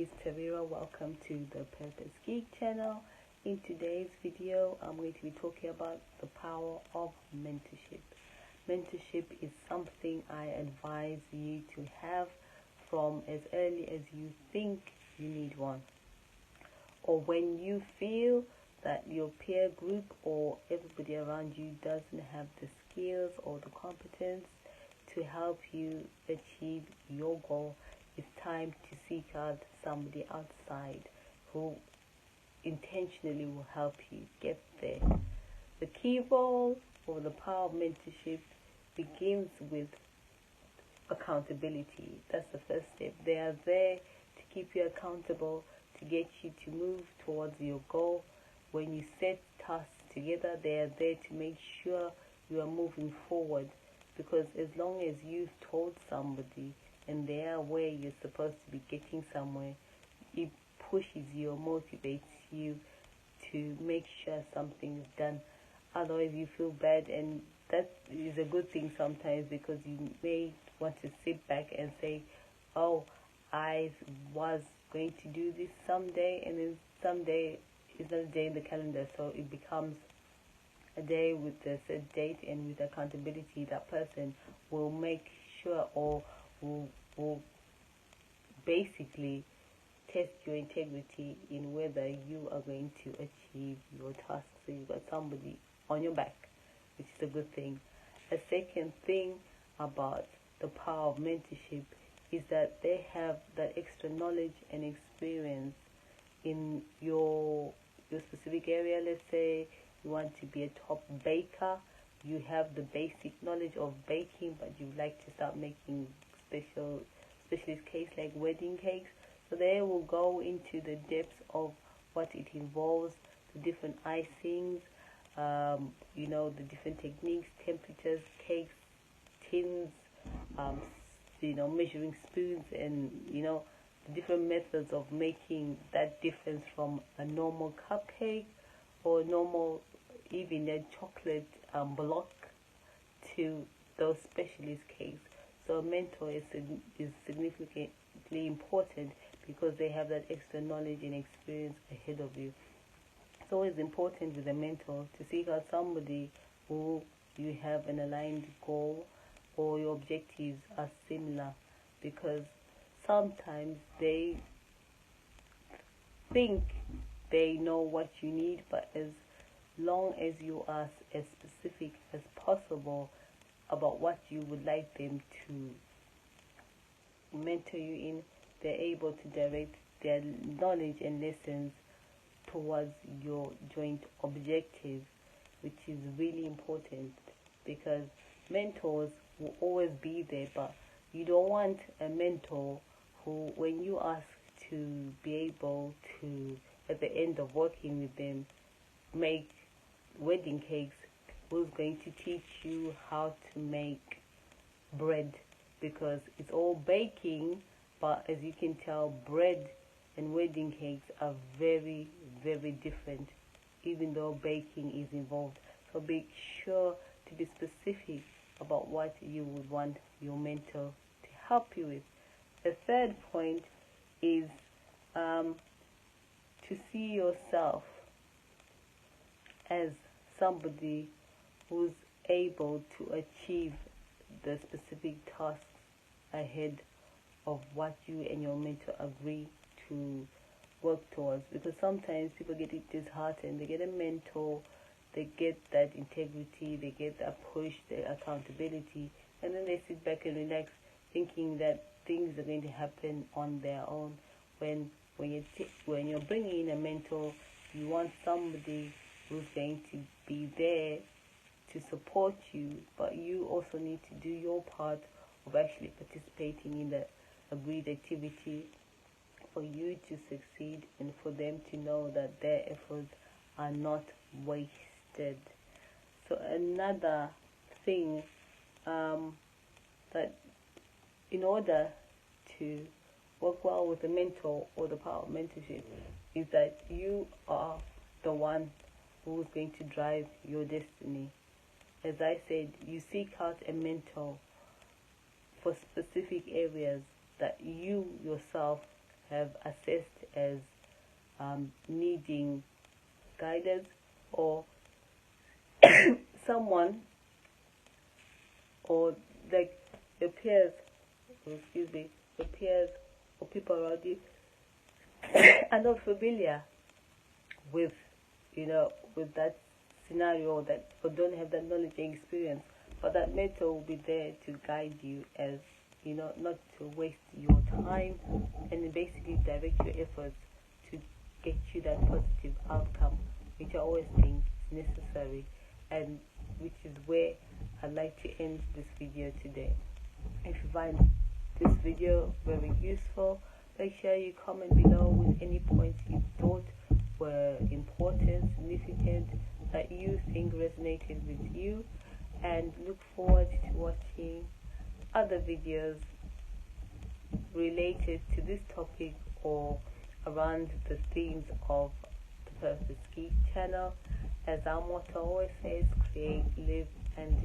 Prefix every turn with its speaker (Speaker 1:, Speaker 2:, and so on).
Speaker 1: is Tavira. Welcome to the Purpose Geek channel. In today's video, I'm going to be talking about the power of mentorship. Mentorship is something I advise you to have from as early as you think you need one, or when you feel that your peer group or everybody around you doesn't have the skills or the competence to help you achieve your goal. It's time to seek out somebody outside who intentionally will help you get there. The key role or the power of mentorship begins with accountability. That's the first step. They are there to keep you accountable, to get you to move towards your goal. When you set tasks together, they are there to make sure you are moving forward, because as long as you've told somebody and they are where you're supposed to be getting somewhere, it pushes you or motivates you to make sure something is done. Otherwise you feel bad, and that is a good thing sometimes, because you may want to sit back and say, oh, I was going to do this someday, and then someday is not a day in the calendar, so it becomes a day with a set date, and with accountability that person will make sure or will basically test your integrity in whether you are going to achieve your task. So you've got somebody on your back, which is a good thing. A second thing about the power of mentorship is that they have that extra knowledge and experience in your specific area. Let's say you want to be a top baker. You have the basic knowledge of baking, but you like to start making specialist cakes like wedding cakes. So they will go into the depths of what it involves, the different icings, the different techniques, temperatures, cakes, tins, measuring spoons, and the different methods of making that difference from a normal cupcake or normal, even a chocolate block, to those specialist cakes. So a mentor is significantly important because they have that extra knowledge and experience ahead of you. It's always important with a mentor to seek out somebody who you have an aligned goal or your objectives are similar, because sometimes they think they know what you need, but as long as you are as specific as possible about what you would like them to mentor you in, they're able to direct their knowledge and lessons towards your joint objective, which is really important, because mentors will always be there, but you don't want a mentor who, when you ask to be able to, at the end of working with them, make wedding cakes, who's going to teach you how to make bread, because it's all baking, but as you can tell, bread and wedding cakes are very, very different, even though baking is involved. So be sure to be specific about what you would want your mentor to help you with. The third point is to see yourself as somebody who's able to achieve the specific tasks ahead of what you and your mentor agree to work towards. Because sometimes people get disheartened, they get a mentor, they get that integrity, they get that push, the accountability, and then they sit back and relax, thinking that things are going to happen on their own. When you're bringing in a mentor, you want somebody who's going to be there to support you, but you also need to do your part of actually participating in the agreed activity for you to succeed, and for them to know that their efforts are not wasted. So another thing, that in order to work well with a mentor, or the power of mentorship, is that you are the one who's going to drive your destiny. As I said, you seek out a mentor for specific areas that you yourself have assessed as needing guidance, or someone, or like your peers, your peers or people around you are not familiar with, with that scenario, or don't have that knowledge and experience, but that mentor will be there to guide you, as not to waste your time, and basically direct your efforts to get you that positive outcome, which I always think is necessary, and which is where I'd like to end this video today. If you find this video very useful, make sure you comment below with any points you thought were important, significant, that you think resonated with you, and look forward to watching other videos related to this topic or around the themes of the Purpose Geeks channel. As our motto always says, create, live, and do.